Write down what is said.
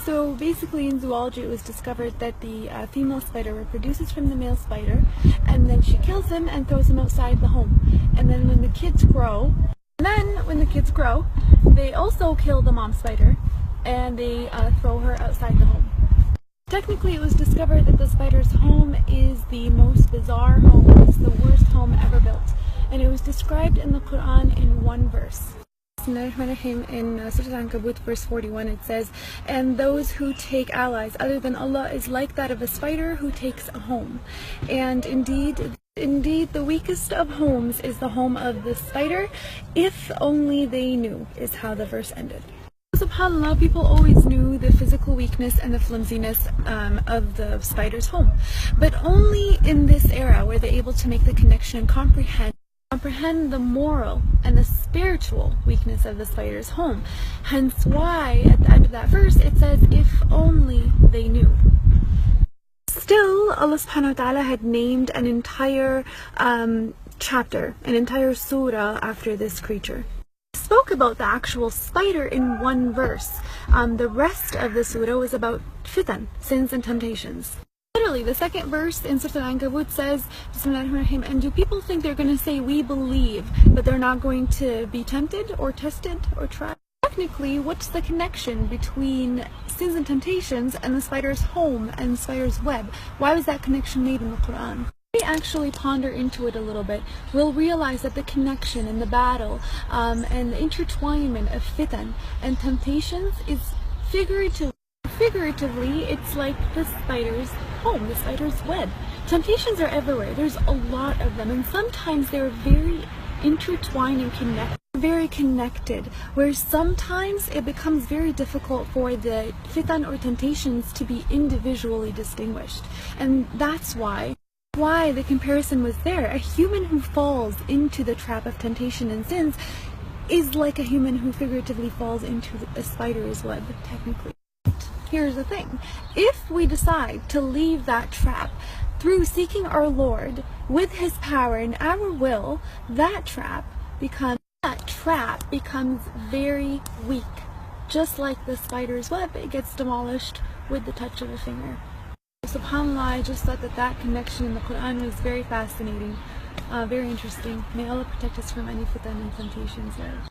So basically in zoology it was discovered that the female spider reproduces from the male spider, and then she kills him and throws him outside the home. And then when the kids grow, they also kill the mom spider and they throw her outside the home. Technically it was discovered that the spider's home is the most bizarre home. It's the worst home ever built. And it was described in the Quran in one verse. In Surah Al-عنكبوت verse 41 it says, "And those who take allies other than Allah is like that of a spider who takes a home. And indeed the weakest of homes is the home of the spider, if only they knew," is how the verse ended. SubhanAllah, people always knew the physical weakness and the flimsiness of the spider's home. But only in this era were they able to make the connection and comprehend the moral and the spiritual weakness of the spider's home. Hence why at the end of that verse it says, "If only they knew." Still, Allah subhanahu wa ta'ala had named an entire chapter, an entire surah after this creature. He spoke about the actual spider in one verse. The rest of the surah was about fitan, sins and temptations. Literally, the second verse in Surah Al-Ankabut says, "Bismillahirrahmanirrahim," and do people think they're going to say we believe, but they're not going to be tempted or tested or tried? Technically, what's the connection between sins and temptations and the spider's home and the spider's web? Why was that connection made in the Quran? If we actually ponder into it a little bit, we'll realize that the connection and the battle and the intertwinement of fitan and temptations is figuratively, it's like the spider's home, the spider's web. Temptations are everywhere. There's a lot of them, and sometimes they're very intertwined and connected, where sometimes it becomes very difficult for the fitan or temptations to be individually distinguished. And that's why the comparison was there. A human who falls into the trap of temptation and sins is like a human who figuratively falls into a spider's web, technically. Here's the thing. If we decide to leave that trap through seeking our Lord with His power and our will, that trap becomes very weak. Just like the spider's web, it gets demolished with the touch of a finger. SubhanAllah, I just thought that connection in the Quran was very fascinating, very interesting. May Allah protect us from any fitan and temptations there.